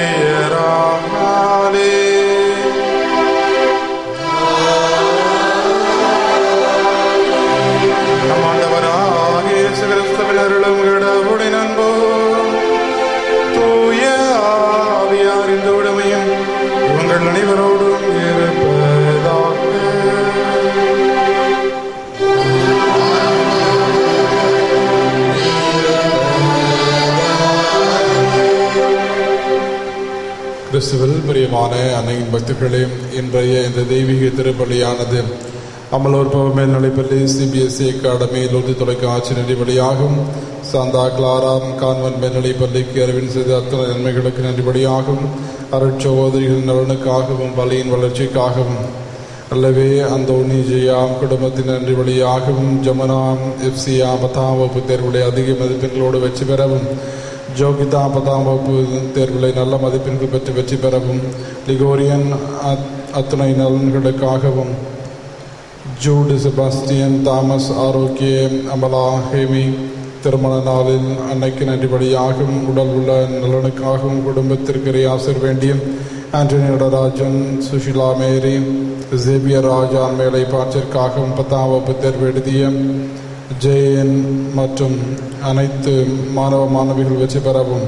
பெயராலே நம் ஆண்டவராகிய இயேசு கிறிஸ்துவின் அருளும் கடவுளின் அன்பும் தூய ஆவியாரின் தோழமையும் உங்கள் அனைவரோடும் இருப்பதாக. கிறிஸ்துவில் பிரியமான அன்னையின் பக்தர்களே, இன்றைய இந்த தெய்வீக திருப்பலியானது அமலோர் பவ மேல்நிலைப்பள்ளி CBSE அகாடமி லூர்து தொலைக்காட்சி நெறிபடியாகும். சாந்தா கிளாரா கான்வென்ட் மேல்நிலைப்பள்ளிக்கு அறிவின் செய்த அத்தனை நன்மைகளுக்கு நன்றிபடியாகும். அருட்சகோதரிகளின் நலனுக்காகவும் பள்ளியின் வளர்ச்சிக்காகவும் அல்லவே அந்தோனி ஜெயாம் குடும்பத்தின் நன்றிபடியாகவும் ஜமுனாம் FCA 10ஆம் வகுப்பு தேர்வுகளை அதிக மதிப்பெண்களோடு வெற்றி பெறவும், ஜோகிதா 10ஆம் வகுப்பு தேர்வுகளை நல்ல மதிப்பெண்கள் பெற்று வெற்றி பெறவும், லிகோரியன் அத்துணை நலன்களுக்காகவும், ஜூட் செபாஸ்டியன் தாமஸ் ஆரோக்கிய அமலா ஹேமி திருமண நாளில் அன்னைக்கு நன்றிபடியாகவும், உடல் உள்ள நலனுக்காகவும், குடும்பத்திற்கு ஆசிர் வேண்டியும் ஆண்டனி நடராஜன், சுஷிலா மேரி, ஜேபியர் ராஜா மேலை பாற்றிற்காகவும் 10ஆம் வகுப்பு தேர்வு எழுதிய ஜேஎன் மற்றும் அனைத்து மாணவ மாணவிகள் வெற்றி பெறவும்,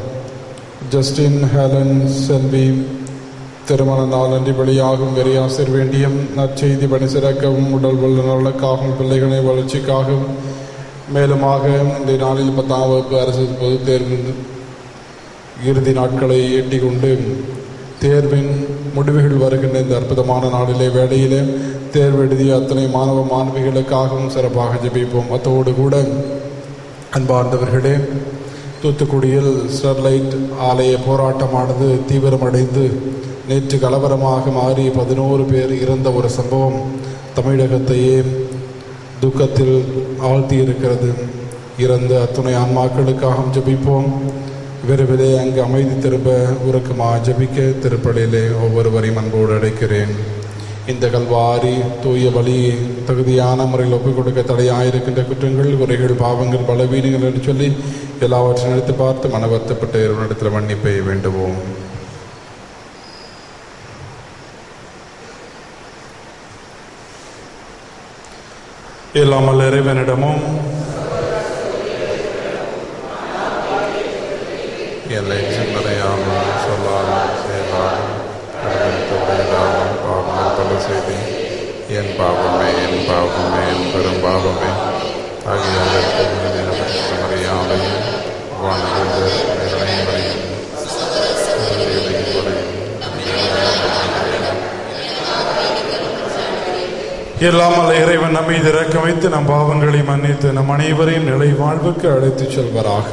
ஜஸ்டின் ஹேலன் செல்வி திருமண நாள் நன்றிபடியாகவும் வெறியாசிர் வேண்டியும் நற்செய்தி பணி சிறக்கவும், உடல் உள்ள நலனுக்காகவும், பிள்ளைகளின் வளர்ச்சிக்காகவும், மேலுமாக இன்றைய நாளில் 10ஆம் வகுப்பு அரசு பொதுத் தேர்வின் இறுதி நாட்களை எட்டிக்கொண்டு தேர்வின் முடிவுகள் வருகின்ற இந்த அற்புதமான நாளிலே வேளையிலே தேர்வு எழுதிய அத்தனை மாணவ மாணவிகளுக்காகவும் சிறப்பாக ஜெபிப்போம். அத்தோடு கூட அன்பார்ந்தவர்களே, தூத்துக்குடியில் ஸ்டெர்லைட் ஆலய போராட்டமானது தீவிரமடைந்து நேற்று கலவரமாக மாறி 11 பேர் இறந்த ஒரு சம்பவம் தமிழகத்தையே துக்கத்தில் ஆழ்த்தி இருக்கிறது. இறந்த அத்துணை ஆன்மாக்களுக்காகவும் ஜெபிப்போம். விரைவிலே அங்கு அமைதி திரும்ப உருக்கமாக ஜெபிக்க திருப்பலியிலே ஒவ்வொருவரையும் அன்போடு அழைக்கிறேன். இந்த கல்வாரி தூய வழி தகுதியான முறையில் ஒப்புக் கொடுக்க தடையாயிருக்கின்ற குற்றங்கள், குறைகள், பாவங்கள், பலவீனங்கள் என்று சொல்லி எல்லாவற்றையும் எடுத்து பார்த்து மனவர்த்தப்பட்ட இறைவனிடத்தில் மன்னிப்பை வேண்டுவோம். இல்லாமல் இறைவனிடமும் எல்லை சிந்தனையாலும் சொல்லாலும் செயலாலும் பாவங்கள் பல செய்தி என் பாவமே என் பாவமே என் பெரும் பாவமே ஆகியாலையும் இல்லாமல் இறைவன் நம்மை இறக்க வைத்து நம் பாவங்களை மன்னித்து நம் அனைவரையும் நிலை வாழ்வுக்கு அழைத்துச் செல்வராக.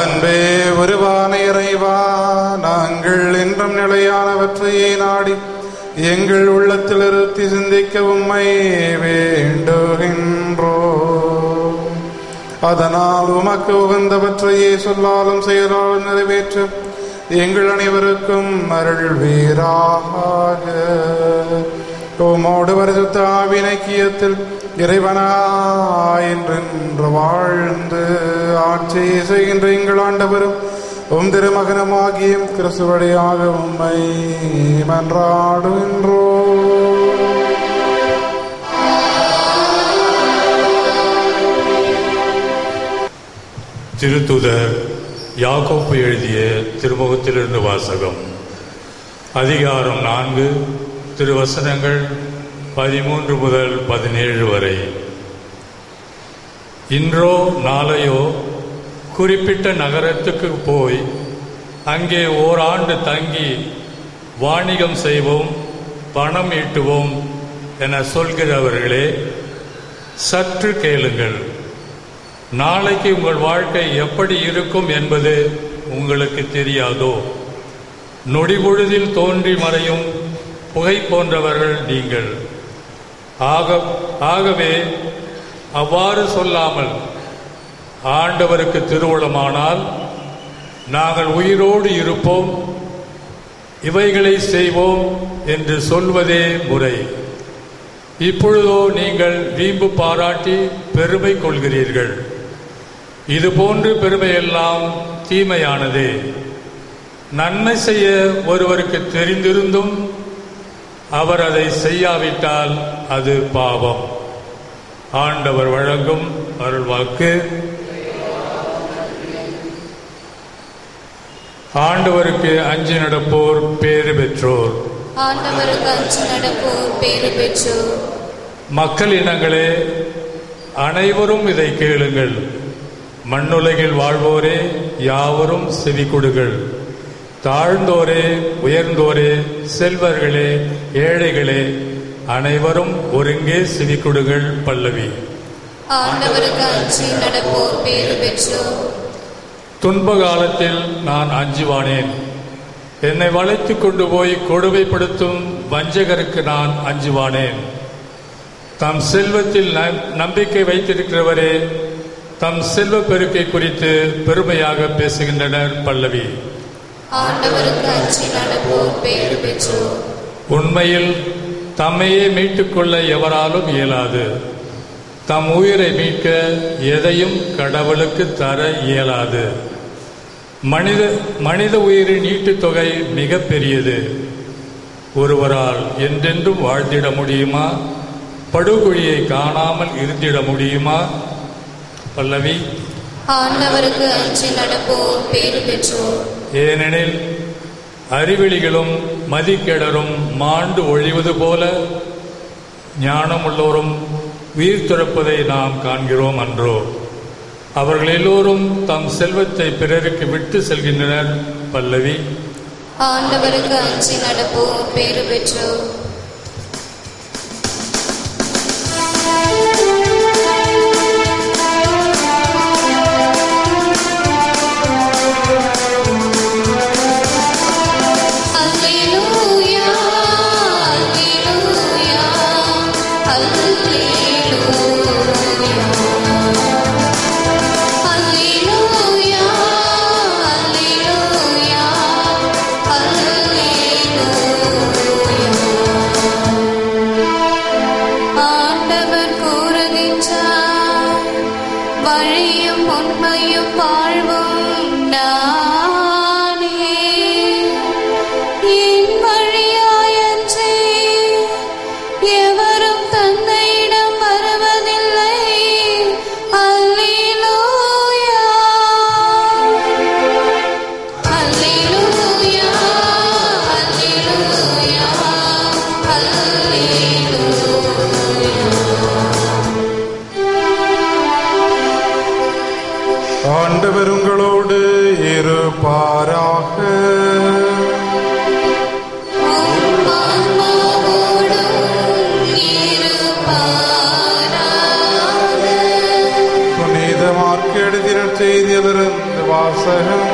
அன்பே உருவான இறைவா, நாங்கள் என்றும் நிலையானவற்றையே நாடி எங்கள் உள்ளத்தில் இருத்தி சிந்திக்க உம்மை வேண்டுகின்றோம். அதனால் உமக்கு உகந்தவற்றையே சொல்லாலும் செயலாலும் நிறைவேற்ற எங்கள் அனைவருக்கும் அருள் வீராக. உமோடு பரிசுத்த ஆவியின் ஐக்கியத்தில் இறைவனாய் என்றென்று வாழ்ந்து ஆட்சி செய்கின்ற எங்கள் ஆண்டவரும் உம் திருமகனுமாகிய கிறிஸ்துவடியாக உம்மை மன்றாடுகின்றோம். திருத்துதர் யாக்கோப்பு எழுதிய திருமுகத்திலிருந்து வாசகம். அதிகாரம் 4, திருவசனங்கள் 13 முதல் 17 வரை. இன்றோ நாளையோ குறிப்பிட்ட நகரத்துக்கு போய் அங்கே ஓராண்டு தங்கி வாணிகம் செய்வோம், பணம் ஈட்டுவோம் என சொல்கிறவர்களே, சற்று கேளுங்கள். நாளைக்கு உங்கள் வாழ்க்கை எப்படி இருக்கும் என்பது உங்களுக்கு தெரியாதோ? நொடிபொழுதில் தோன்றி மறையும் புகை போன்றவர்கள் நீங்கள். ஆகவே அவ்வாறு சொல்லாமல், ஆண்டவருக்கு திருவுளமானால் நாங்கள் உயிரோடு இருப்போம், இவைகளை செய்வோம் என்று சொல்வதே முறை. இப்பொழுதோ நீங்கள் வீம்பு பாராட்டி பெருமை கொள்கிறீர்கள். இதுபோன்று பெருமையெல்லாம் தீமையானதே. நன்மை செய்ய ஒருவருக்கு தெரிந்திருந்தும் அவர் அதை செய்யாவிட்டால் அது பாவம். ஆண்டவர் வழங்கும் அருள்வாக்கு. ஆண்டவருக்கு அஞ்சி நடப்போர் பேறு பெற்றோர். ஆண்டவருக்கு அஞ்சி நடப்போர் பேறு பெற்றோர். மக்கள் இனங்களே, அனைவரும் இதை கேளுங்கள். மண்ணுலகில் வாழ்வோரே, யாவரும் செவி கொடுங்கள். தாழ்ந்தோரே, உயர்ந்தோரே, செல்வர்களே, ஏழைகளே, அனைவரும் ஒருங்கே செவி கொடுங்கள். பல்லவி. ஆண்டவருக்கு அஞ்சி நடப்போர் பேறு பெற்றோர். துன்ப காலத்தில் நான் அஞ்சுவானேன். என்னை வளைத்து கொண்டு போய் கொடுமைப்படுத்தும் வஞ்சகருக்கு நான் அஞ்சுவானேன். தம் செல்வத்தில் நம்பிக்கை வைத்திருக்கிறவரே, தம் செல்வ பெருக்கை குறித்து பெருமையாக பேசுகின்றனர். பல்லவி. ஆண்டவருக்கு அஞ்சி நடப்போர் பேறு பெற்றோர். உண்மையில் தம்மையே மீட்டுக்கொள்ள எவராலும் இயலாது. தம் உயிரை மீட்க எதையும் கடவுளுக்கு தர இயலாது. மனித உயிரின் ஈட்டுத் தொகை மிக பெரியது. ஒருவரால் என்றென்றும் வாழ்ந்திட முடியுமா? படுகொழியை காணாமல் இருந்திட முடியுமா? பல்லவி. ஆண்டவருக்கு அஞ்சி நடப்போர் பேறு பெற்றோர். ஏனெனில் அறிவெளிகளும் மதிக்கேடரும் மாண்டு ஒழிவது போல ஞானமுள்ளோரும் உயிர் துறப்பதை நாம் காண்கிறோம் அன்றோ? அவர்கள் எல்லோரும் தம் செல்வத்தை பிறருக்கு விட்டு செல்கின்றனர். பல்லவி. ஆண்டவருக்கு அஞ்சி நடப்போர் பேறு பெற்றோர். வழியும் உண்மையும் வாழ்வும் நானே, என் வழியாயன்றே எவரும் தந்தையிடம் வருவதில்லை. அல்லேலூயா, அல்லேலூயா, அல்லேலூயா, ஆண்டவர் உங்களோடு இருப்பாராக. புனித மார்க்கு எழுதின செய்தியிலிருந்து வாசகம்.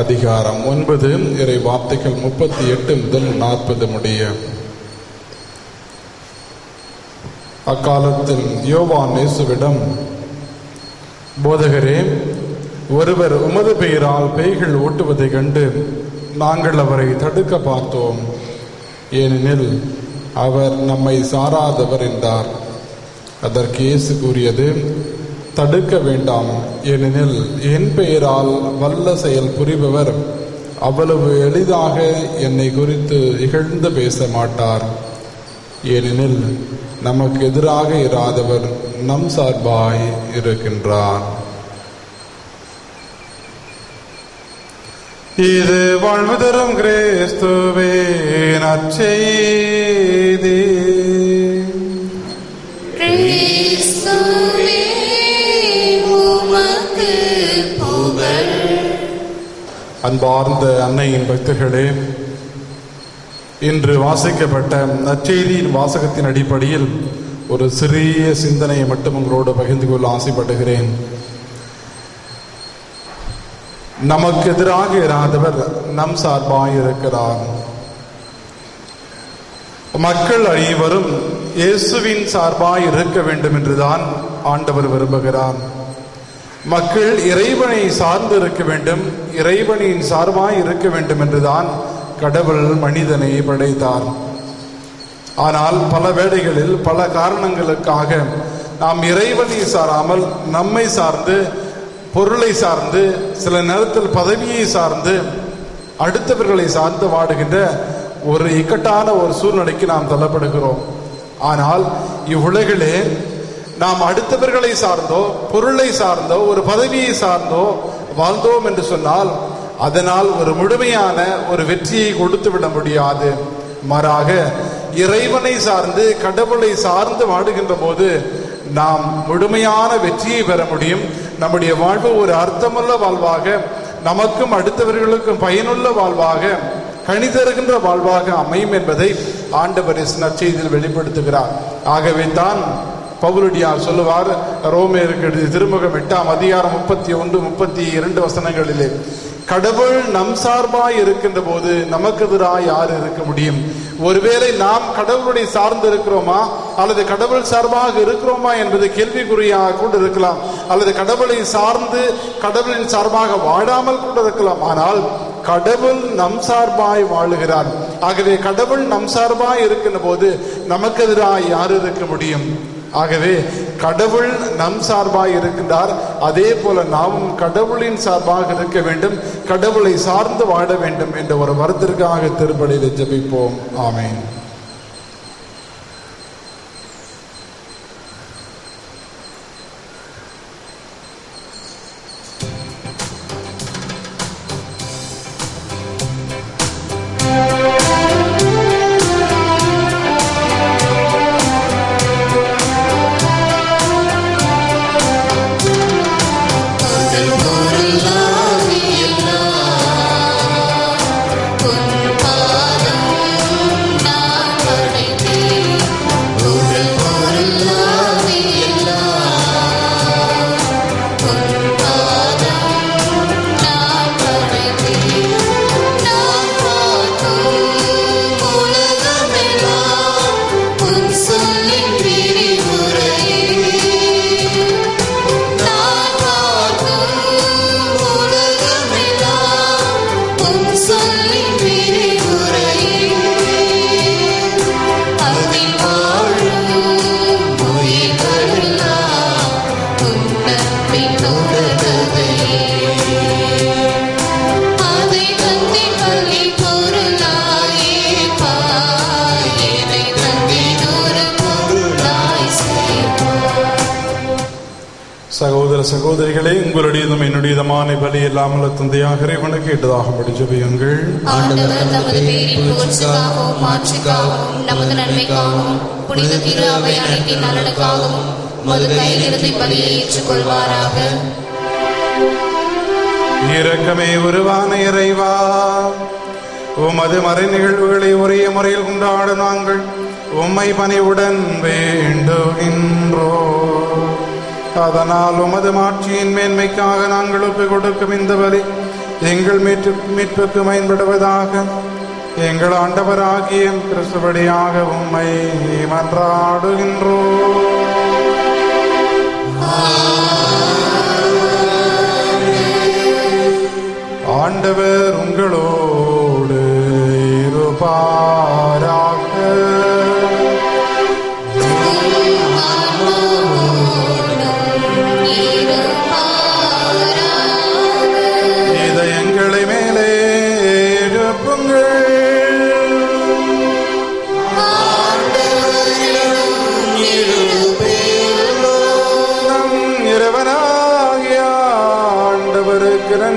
அதிகாரம் 9, இறை வார்த்தைகள் 38 முதல் 40 முடிய. அக்காலத்தில் யோவான் இயேசுவிடம், போதகரே, ஒருவர் உமது பெயரால் பேய்கள் ஓட்டுவதை கண்டு நாங்கள் அவரை தடுக்க பார்த்தோம். ஏனெனில் அவர் நம்மை சாராதவர் என்றார். அதற்கு இயேசு கூறியது, தடுக்க வேண்டாம். ஏனெனில் என் பெயரால் வல்ல செயல் புரிபவர் அவ்வளவு எளிதாக என்னை குறித்து இகழ்ந்து பேச மாட்டார். ஏனெனில் நமக்கு எதிராக இராதவர் நம் சார்பாய் இருக்கின்றார். இது வாழ்வு தரும் கிறிஸ்துவே நற்செய்தி. அன்பார்ந்த அன்னையின் பக்தர்களே, இன்று வாசிக்கப்பட்ட நற்செய்தியின் வாசகத்தின் அடிப்படையில் ஒரு சிறிய சிந்தனையை மட்டும் உங்களோடு பகிர்ந்து கொள்ள ஆசைப்படுகிறேன். நமக்கு எதிராக இராதவர் நம் சார்பாய் இருக்கிறார். மக்கள் அனைவரும் இயேசுவின் சார்பாய் இருக்க வேண்டும் என்றுதான் ஆண்டவர் விரும்புகிறார். மக்கள் இறைவனை சார்ந்து இருக்க வேண்டும், இறைவனின் சார்பாய் இருக்க வேண்டும் என்றுதான் கடவுள் மனிதனை படைத்தார். ஆனால் பல வேளைகளில் பல காரணங்களுக்காக நாம் இறைவனை சாராமல் நம்மை சார்ந்து, பொருளை சார்ந்து, சில நேரத்தில் பதவியை சார்ந்து, அடுத்தவர்களை சார்ந்து வாடுகின்ற ஒரு இக்கட்டான ஒரு சூழ்நிலைக்கு நாம் தள்ளப்படுகிறோம். ஆனால் இவ்வுலகிலே நாம் அடுத்தவர்களை சார்ந்தோ, பொருளை சார்ந்தோ, ஒரு பதவியை சார்ந்தோ வாழ்ந்தோம் என்று சொன்னால் அதனால் ஒரு முழுமையான ஒரு வெற்றியை கொடுத்து விட முடியாது. மாறாக இறைவனை சார்ந்து, கடவுளை சார்ந்து வாடுகின்ற போது நாம் முழுமையான வெற்றியை பெற முடியும். நம்முடைய வாழ்வு ஒரு அர்த்தமுள்ள வாழ்வாக, நமக்கும் அடுத்தவர்களுக்கும் பயனுள்ள வாழ்வாக, கனி தருகின்ற வாழ்வாக அமையும் என்பதை ஆண்டவர் நற்செய்தியில் வெளிப்படுத்துகிறார். ஆகவே தான் பவுலடியார் சொல்லுவார், ரோமேயருக்கு திருமுகம் 8ஆம் அதிகாரம் 31, 32 வசனங்களிலே, கடவுள் நம் சார்பாய் இருக்கின்ற போது நமக்கு எதிராக யார் இருக்க முடியும்? ஒருவேளை நாம் கடவுளுடைய சார்ந்து இருக்கிறோமா அல்லது கடவுள் சார்பாக இருக்கிறோமா என்பது கேள்விக்குறியாக கூட இருக்கலாம். அல்லது கடவுளை சார்ந்து கடவுளின் சார்பாக வாழாமல் கூட இருக்கலாம். ஆனால் கடவுள் நம் சார்பாய் வாழுகிறார். ஆகவே கடவுள் நம் சார்பாய் இருக்கின்ற போது நமக்கு எதிராக யார் இருக்க முடியும்? ஆகவே கடவுள் நம் சார்பாக இருக்கின்றார். அதே போல நாமும் கடவுளின் சார்பாக இருக்க வேண்டும், கடவுளை சார்ந்து வாழ வேண்டும் என்ற ஒரு வரத்திற்காக திருப்பலியில் ஜெபிப்போம். ஆமென். சகோதர சகோதரிகளே, உங்களுடையதும் என்னுடையதுமான பலி இல்லாமல் தந்தையாக இறைவனுக்கு கேட்டதாக படிச்சபையுங்கள். ஆண்டவர் தமது பேரின் புகழ்ச்சிக்காகவும் மாட்சிக்காகவும் நமது நன்மைக்காகவும் புனித திரு அவை அனைத்தின் நலனுக்காகவும் உமது கையிலிருந்து பலியை ஏற்றுக்கொள்வாராக. இரக்கமே உருவான இறைவா, உமது மறை நிகழ்வுகளை ஒரே முறையில் கொண்டாட நாங்கள் உம்மை பணிவுடன் வேண்டுகின்றோம். அதனால் உமது மாட்சியின் மேன்மைக்காக நாங்கள் ஒப்புக் கொடுக்கும் இந்த பலி எங்கள் மீட்புக்கு பயன்படுவதாக. எங்கள் ஆண்டவராகிய கிறிஸ்துவடியாக உம்மை மன்றாடுகின்றோம். ஆண்டவர் உங்களோடு இருப்பாராக. இதயங்களை மேலே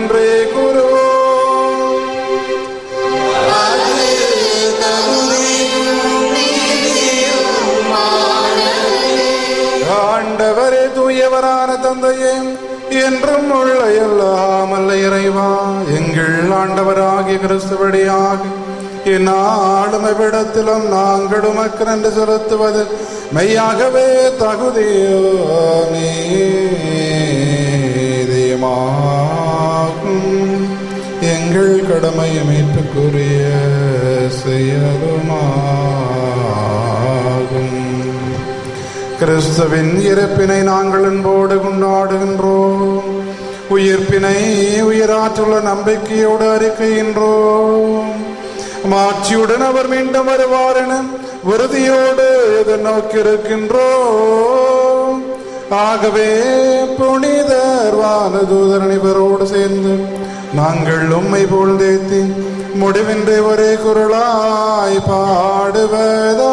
என்றே கூறுவோம். ஆண்டவரே, தூயவரான தந்தையே, என்றும் உள்ள எல்லாம் அல்ல இறைவா, எங்கள் ஆண்டவராகிய கிறிஸ்து வழியாக இந்நாளும் எவ்விடத்திலும் நாங்கள் உமக்கு நன்றி செலுத்துவது மெய்யாகவே தகுதியோமாகும். எங்கள் கடமையை மீட்புக்குரிய செயலுமாகும். கிறிஸ்துவின் இறப்பினை நாங்கள் அன்போடு கொண்டாடுகின்றோம். உயிர்ப்பினை உயிராற்றுள்ள நம்பிக்கையோடு அறிக்கையின்றோம். மாட்சியுடன் அவர் மீண்டும் வருவார் என உறுதியோடு எதிர்நோக்கியிருக்கின்றோம். ஆகவே புனிதர் வானதூதர் அனைவரோடு சேர்ந்து நாங்கள் உம்மை புகழ்ந்தேத்தி முடிவின்றி ஒரே குரலாய் பாடுவதாவது: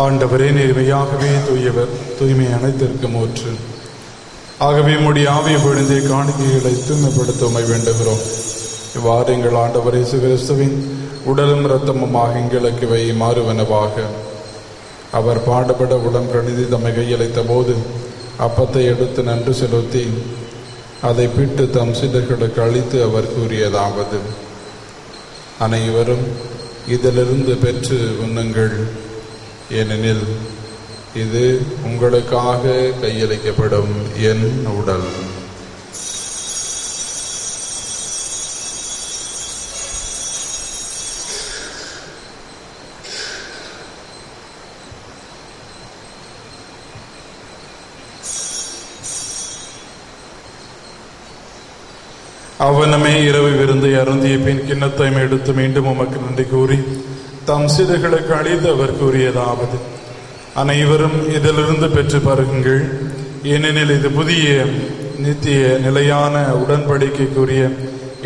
ஆண்டவரே, நேர்மையாகவே தூயவர், தூய்மை அனைத்திற்கும் ஊற்று. ஆகவே உம்முடைய ஆவியை பொழிந்தே காணிக்கைகளை தூய்மைப்படுத்த உம்மை வேண்டுகிறோம். இவ்வாறு எங்கள் ஆண்டவர் இயேசு கிறிஸ்துவின் உடலும் இரத்தமுமாக எங்களுக்கு இவை மாறுவனவாக. அவர் பாடுபட உடன் கணிதி தம்மை கையளித்த போது அப்பத்தை எடுத்து நன்றி செலுத்தி அதை பிட்டு தம் சீடர்களுக்கு அளித்து அவர் கூறியதாவது: அனைவரும் இதிலிருந்து பெற்று உண்ணுங்கள், ஏனெனில் இது உங்களுக்காக கையளிக்கப்படும் என் உடல். அவனமே இரவு விருந்தை அருந்திய பின் கிண்ணத்தை எடுத்து மீண்டும் உமக்கு நன்றி கூறி தம் சீடர்களுக்கு அளித்து அவர் கூறியதாவது: அனைவரும் இதிலிருந்து பெற்று பருகுங்கள், ஏனெனில் இது புதிய நித்திய நிலையான உடன்படிக்கைக்குரிய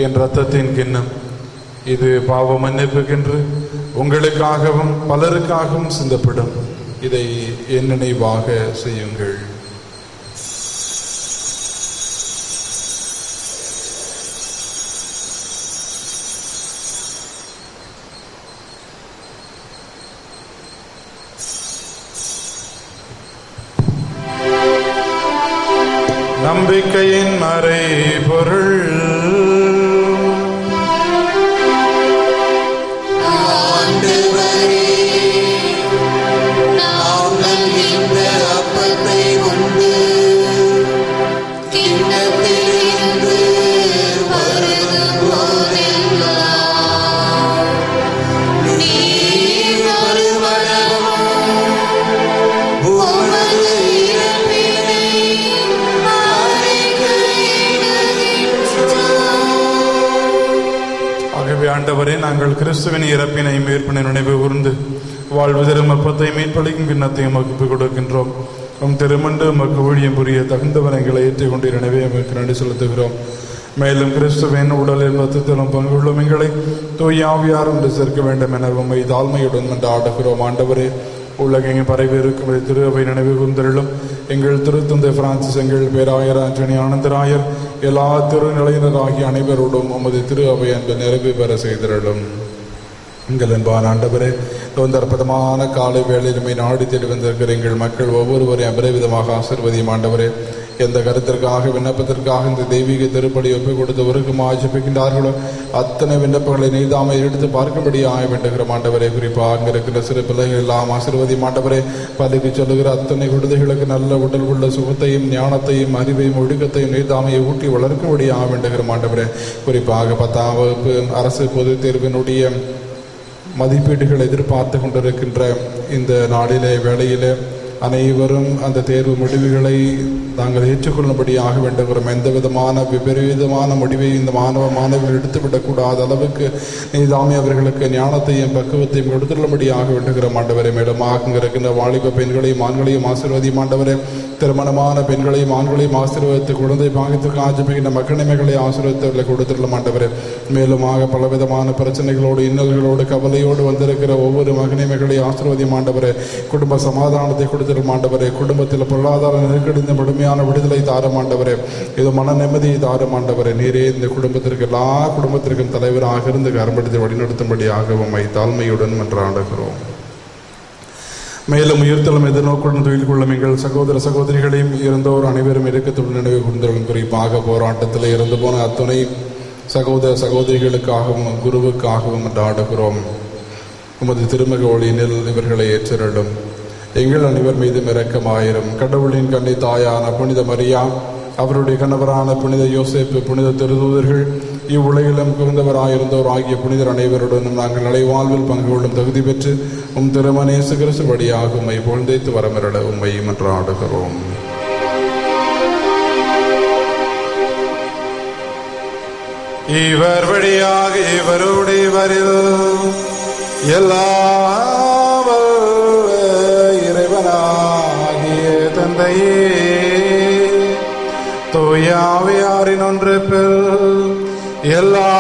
என் இரத்தத்தின் கிண்ணம். இது பாவ மன்னிப்புக்கென்று உங்களுக்காகவும் பலருக்காகவும் சிந்தப்படும். இதை என் நினைவாக செய்யுங்கள். நம்பிக்கையின் மறை பொருள். ஆண்டவரே, நாங்கள் கிறிஸ்துவின் இறப்பினை மீட்பினை நினைவு கூர்ந்து வாழ்வு தரும் அப்பத்தை மீட்பளிக்கும் கிண்ணத்தையும் மகிழ்ப்பு கொடுக்கின்றோம். உம் திருமண்டு உமக்கு ஊழியம் புரிய தகுந்தவர் எங்களை ஏற்றுக்கொண்டு எனவே எமக்கு நன்றி செலுத்துகிறோம். மேலும் கிறிஸ்துவின் உடலில் ரத்தத்திலும் பங்குள்ளும் எங்களை தூய் ஆவியார் ஒன்று சேர்க்க வேண்டும் என உம்மை தாழ்மையுடன் ஆடுகிறோம். ஆண்டவரே, உலகெங்கும் பரவி இருக்கும் திரு அவை நினைவு கூர்ந்தருளும். எங்கள் திருத்தந்தை பிரான்சிஸ், எங்கள் பேராயர் ஆண்டனி ஆனந்தராயர், எல்லா திருநிலையினராகிய அனைவரோடும் உமது திரு அவை அன்பு நிறைவு பெற செய்திருளும். எங்கள் அன்பான ஆண்டவரே, இந்த அற்புதமான காலை வேளையிலுமே நாடி தேடி வந்திருக்கிற எங்கள் மக்கள் ஒவ்வொருவரையும் அபரிவிதமாக ஆசீர்வதியும் ஆண்டவரே. எந்த கருத்திற்காக விண்ணப்பத்திற்காக இந்த தெய்வீக திருப்பலி ஒப்புக் கொடுத்து உருக்கமாக ஜெபிக்கின்றார்களோ அத்தனை விண்ணப்பங்களை நீதாமை எடுத்து பார்க்கும்படியாக வேண்டுகிற ஆண்டவரே. குறிப்பாக அங்கே இருக்கிற சிறு பிள்ளைகள் எல்லாம் ஆசீர்வதியும் ஆண்டவரே. பள்ளிக்கு சொல்லுகிற அத்தனை குழந்தைகளுக்கு நல்ல உடல் உள்ள சுகத்தையும் ஞானத்தையும் அறிவையும் ஒழுக்கத்தையும் நீதாமையை ஊட்டி வளர்க்கும்படியாக வேண்டுகிற ஆண்டவரே. குறிப்பாக 10ஆம் வகுப்பு அரசு பொதுத் தேர்வினுடைய மதிப்பீடுகள் எதிர்பார்த்து கொண்டிருக்கின்ற இந்த நாளிலே வேளையிலே அனைவரும் அந்த தேர்வு முடிவுகளை நாங்கள் ஏற்றுக்கொள்ளும்படியாக வேண்டுகிறோம். எந்த விதமான விபரீதமான முடிவை இந்த மாணவர்கள் எடுத்துவிடக்கூடாத அளவுக்கு நீதாமே அவர்களுக்கு ஞானத்தையும் பக்குவத்தையும் எடுத்துள்ளபடியாக வேண்டுகிறோம் ஆண்டவரை. மேலும் இருக்கின்ற வாலிப பெண்களையும் ஆண்களையும் ஆசீர்வதியும் ஆண்டவரே. திருமணமான பெண்களையும் ஆண்களையும் ஆசீர்வதித்து குழந்தை பாகத்திற்கு ஆஜிப்பிக்கின்ற மக்களிமைகளை ஆசீர்வதித்தவர்களை கொடுத்துள்ள ஆண்டவரே. மேலுமாக பலவிதமான பிரச்சனைகளோடு இன்னல்களோடு கவலையோடு வந்திருக்கிற ஒவ்வொரு மகனிமைகளை ஆசீர்வதியும் ஆண்டவரே. குடும்ப சமாதானத்தை கொடுத்துள்ள ஆண்டவரே. குடும்பத்தில் பொருளாதார நெருக்கடி முழுமையான விடுதலை தாரும் ஆண்டவரே. இது மன நிம்மதியை தாரும் ஆண்டவரே. நீரே இந்த குடும்பத்திற்கு எல்லா குடும்பத்திற்கும் தலைவராக இருந்து கரம்படுத்தி வழிநடத்தும்படியாக உம்மை தாழ்மையுடன் மன்றாடுகிறோம். மேலும் உயிர்த்தலும் எதிர்நோக்குடன் தொழில் கொள்ளும் எங்கள் சகோதர சகோதரிகளையும் இருந்தோர் அனைவரும் இறக்கத்துடன் நினைவு கூர்ந்தவர்கள். குறிப்பாக போராட்டத்தில் இறந்து போன அத்துணை சகோதர சகோதரிகளுக்காகவும் குருவுக்காகவும் மன்றாடுகிறோம். உமது திருமுக ஒளியினில் இவர்களை ஏற்றருளும். எங்கள் அனைவர் மீதும் இரக்கமாயிரும். கடவுளின் கன்னி தாயான புனித மரியா, அவருடைய கணவரான புனித யோசேப்பு, புனித திருதூதர்கள், இவ்வுலகிலும் குறைந்தவராயிருந்தோர் ஆகிய புனிதர் அனைவருடனும் நாங்கள் நிலைவாழ்வில் பங்கு கொள்ளும் தகுதி பெற்று உம் திருமண இயேசு கிறிஸ்து வழியாக உம்மை புகழ்ந்தேத்து வரமிரள உம்மை மன்றாடுகிறோம். இவர் வழியாக இவருடைய வரில் எல்லாம் இறைவனாகிய தந்தையே, தூயாவியாரின் ஒன்றிப்பில் எல்லா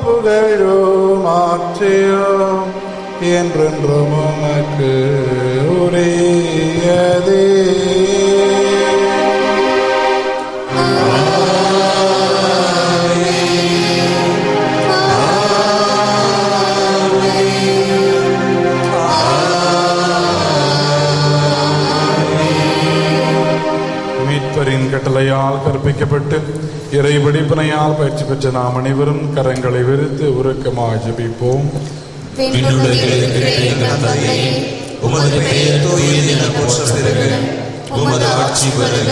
புகழும் ஆட்சியும் என்றென்றும் உமக்கு உரியதே. கட்டளையால் கற்பிக்கப்பட்டு இறை படிப்பினையால் பயிற்சி பெற்ற நாம் அனைவரும் கரங்களை விரித்து உருக்கமாக ஜெபிப்போம். உமது பெயர் தூயது என போற்றப் பெறுக. உமது ஆட்சி வருக.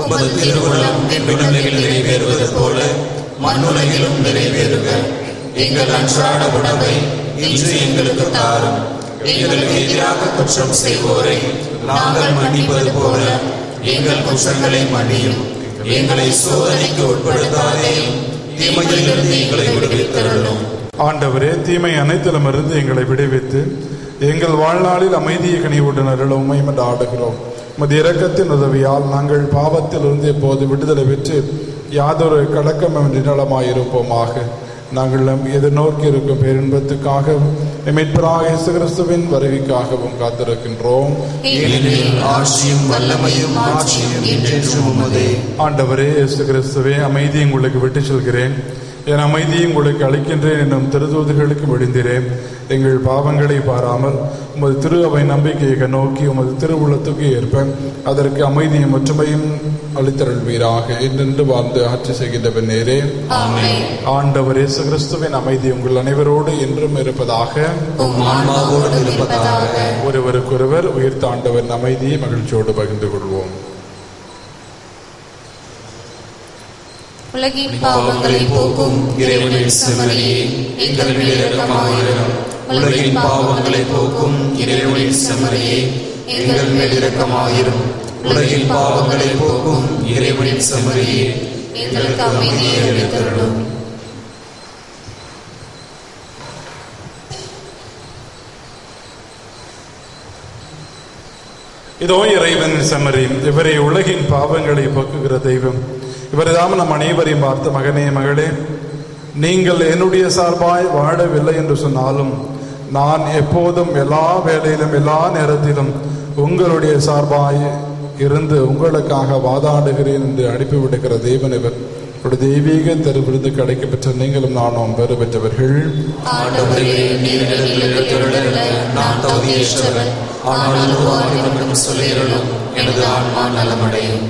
உமது திருவுளம் விண்ணுலகில் நிறைவேறுவது போல மண்ணுலகிலும் நிறைவேறுக. எங்கள் அன்றாட உணவை இன்று எங்களுக்கு தாரும். எங்களுக்கு எதிராக குற்றம் செய்வோரை நாங்கள் மன்னிப்பது போல எங்கள் குற்றங்களை மன்னியும். எங்களை சோதனைக்கு உட்படுத்தாதேயும், தீமையிலிருந்து எங்களை விடுவித்தருளும். ஆண்டவரே, தீமை அனைத்திலுமிருந்து எங்களை விடுவித்து எங்கள் வாழ்நாளில் அமைதியை கனிவுடன் அருள உம்மை மன்றாடுகிறோம். உமது இரக்கத்தின் உதவியால் நாங்கள் பாவத்திலிருந்து எப்போது விடுதலை பெற்று யாதொரு கலக்கமின்றி நலமாயிருப்போமாக. நாங்கள் எதிர்நோக்கி இருக்கும் பேரின்பத்துக்காக மீட்பராக இயேசு கிறிஸ்துவின் வருகைக்காகவும் காத்திருக்கின்றோம். ஆண்டவரே இயேசு கிறிஸ்துவே, அமைதியை உங்களுக்கு விட்டு செல்கிறேன், என் அமைதியை உங்களுக்கு அளிக்கின்றேன் என்னும் திருதூதர்களுக்கு விழுந்திரேன். எங்கள் பாவங்களை பாராமல் உமது திரு அவை நம்பிக்கையை நோக்கி உமது திருவுள்ளத்துக்கு ஏற்ப அதற்கு அமைதியும் ஒற்றுமையும் அளித்தருள்வீராக. என்றென்று வாழ்ந்து ஆட்சி செய்கின்ற நேரே. ஆண்டவர் இயேசு கிறிஸ்துவின் அமைதி உங்கள் அனைவரோடு என்றும் இருப்பதாக. ஒருவருக்கொருவர் உயிர்த்த ஆண்டவரின் அமைதியை மகிழ்ச்சியோடு பகிர்ந்து கொள்வோம். உலகின் பாவங்களை போக்கும் இறைவனின் செம்மறியே, எங்கள் மேல் இரக்கமாயிரும். உலகின் பாவங்களை போக்கும் இறைவனின் செம்மறியே, எங்கள் மேல் இரக்கமாயிரும். உலகின் பாவங்களை போக்கும் இறைவனின் செம்மறியே, எங்களுக்கு அமைதியை அளித்தருளும். இதோ இறைவனின் செம்மறி, இவரை உலகின் பாவங்களை போக்குகிற தெய்வம். இவர்தான் நம் அனைவரையும் பார்த்த மகனே, மகளே, நீங்கள் என்னுடைய சார்பாய் வாழவில்லை என்று சொன்னாலும் நான் எப்போதும் எல்லா வேளையிலும் எல்லா நேரத்திலும் உங்களுடைய சார்பாய் இருந்து உங்களுக்காக வாதாடுகிறேன் என்று அனுப்பிவிடுகிற தெய்வன் இவர். ஒரு தெய்வீக திருவிருந்து கிடைக்கப்பெற்ற நீங்களும் நானும் பெறு பெற்றவர்கள். ஆண்டவரே, நீர் என்னிடத்தில் எழுந்தருள நான் தகுதியற்றவன். ஆனால் ஒரு வார்த்தை மட்டும் சொல்லியருளும், எனது ஆன்மா நலமடையும்.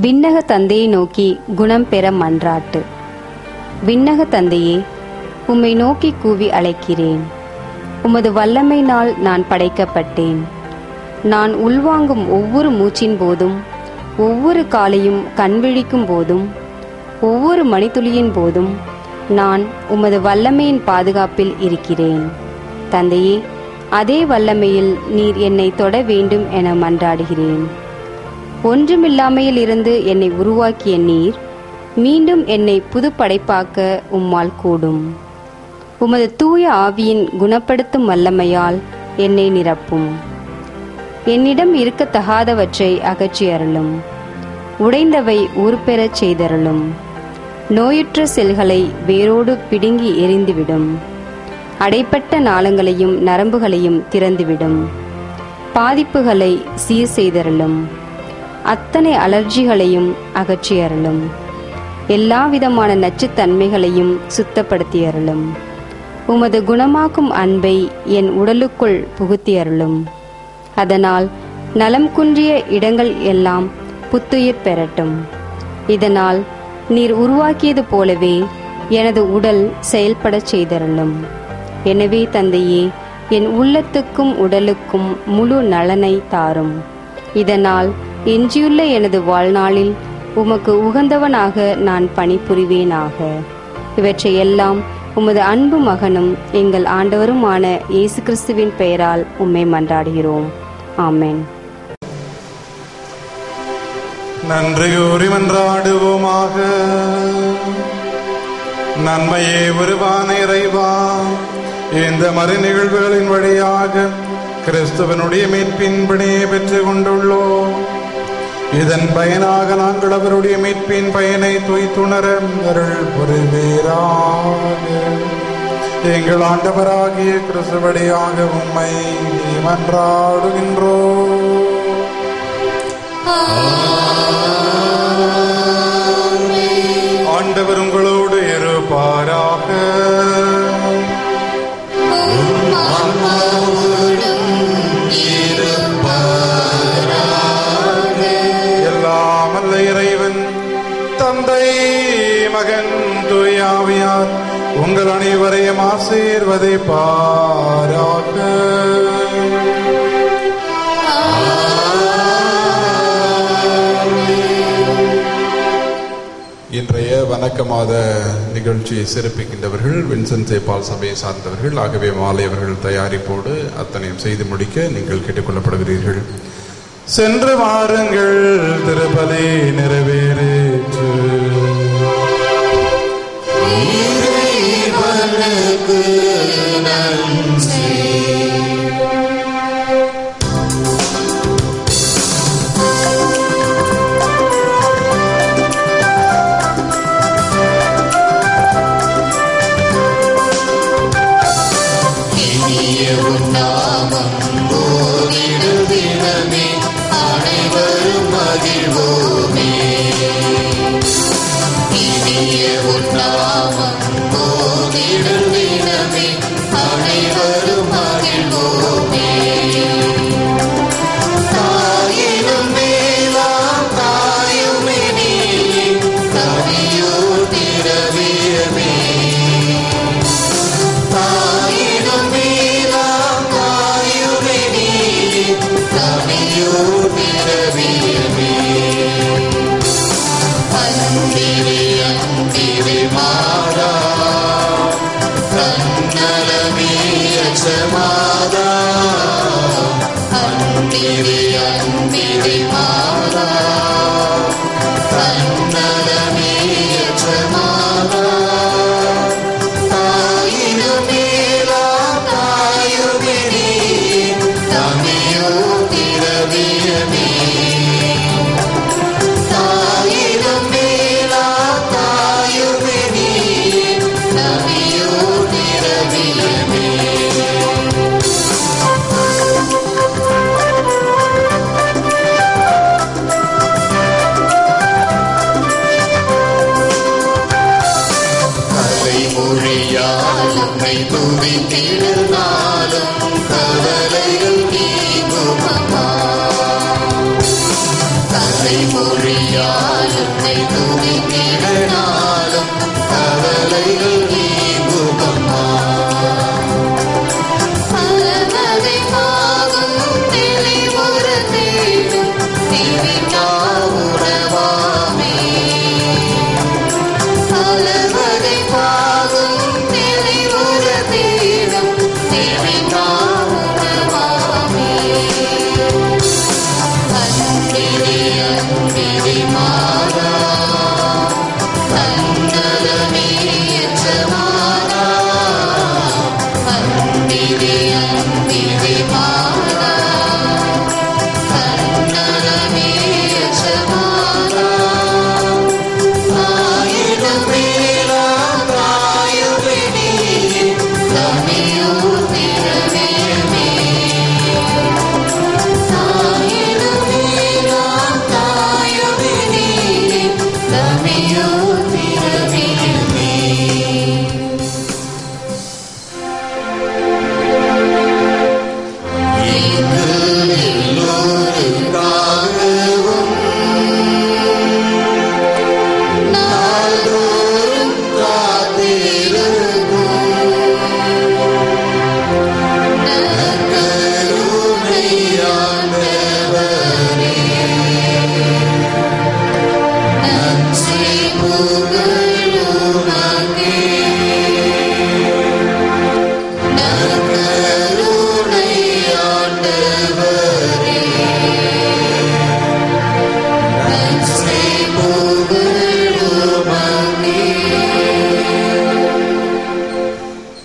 விண்ணக தந்தையை நோக்கி குணம் பெற மன்றாட்டு. விண்ணக தந்தையே, உம்மை நோக்கி கூவி அழைக்கிறேன். உமது வல்லமையினால் நான் படைக்கப்பட்டேன். நான் உள்வாங்கும் ஒவ்வொரு மூச்சின் போதும், ஒவ்வொரு காலையும் கண்விழிக்கும் போதும், ஒவ்வொரு மணித்துளியின் போதும் நான் உமது வல்லமையின் பாதுகாப்பில் இருக்கிறேன். தந்தையே, அதே வல்லமையில் நீர் என்னை தொட வேண்டும் என மன்றாடுகிறேன். ஒன்றுமில்லாமையில் இருந்து என்னை உருவாக்கிய நீர் மீண்டும் என்னை புது படைப்பாக்க உம்மால் கூடும். உமது தூய ஆவியின் குணப்படுத்தும் வல்லமையால் என்னை நிரப்பும். என்னிடம் இருக்கத்தகாதவற்றை அகற்றி அருளும். உடைந்தவை உருப்பெறச் செய்தருளும். நோயுற்ற செல்களை வேரோடு பிடுங்கி எறிந்துவிடும். அடைப்பட்ட நாளங்களையும் நரம்புகளையும் திறந்துவிடும். பாதிப்புகளை சீர் செய்தருளும். அத்தனை அலர்ஜிகளையும் அகற்றி அருளும். எல்லாவிதமான நச்சுத்தன்மைகளையும் சுத்தப்படுத்தி அருளும். உமது குணமாக்கும் அன்பை என் உடலுக்குள் புகுத்தி அருளும். அதனால் நலம் குன்றிய இடங்கள் எல்லாம் புத்துயிர் பெறட்டும். இதனால் நீர் உருவாக்கியது போலவே எனது உடல் செயல்படச் செய்தருளும். எனவே தந்தையே, என் உள்ளத்துக்கும் உடலுக்கும் முழு நலனை தாரும். இதனால் எஞ்சியுள்ள எனது வாழ்நாளில் உமக்கு உகந்தவனாக நான் பணிபுரிவேனாக. இவற்றையெல்லாம் உமது அன்பு மகனும் எங்கள் ஆண்டவருமான இயேசு கிறிஸ்துவின் பெயரால் உம்மை மன்றாடுகிறோம். ஆமென். நன்றி கூறி மன்றாடுவோமாக. நன்மையே உருவான இறைவா, இந்த மறு நிகழ்வுகளின் வழியாக கிறிஸ்துவனுடைய மீட்பின் பிணையை பெற்றுக் கொண்டுள்ளோம். இதன் பயனாக நாங்கள் அவருடைய மீட்பின் பயனை துய்த்துணர அருள் புரிவீராக. எங்கள் ஆண்டவராகிய கிறிஸ்துவடியாக உம்மை மன்றாடுகின்றோம். ஆண்டவர் உங்களோடு இருப்பாராக. எல்லாம் வல்ல இறைவன் தந்தை, மகன், தூய ஆவியார் உங்கள் அனைவரையும் ஆசீர்வதிப்பாராக. இன்றைய வணக்க மாத நிகழ்ச்சியை சிறப்பிக்கின்றவர்கள் வின்சென்ட் பால் சபையை சார்ந்தவர்கள். ஆகவே மாலை அவர்கள் தயாரிப்போடு அத்தனையும் செய்து முடிக்க நீங்கள் கேட்டுக்கொள்ளப்படுகிறீர்கள். சென்று வாருங்கள், திருப்பலி நிறைவேறிற்று.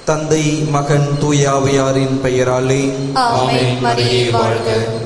தந்தை, மகன், தூய ஆவியாரின் பெயராலே ஆமென். மரியே வாழ்க.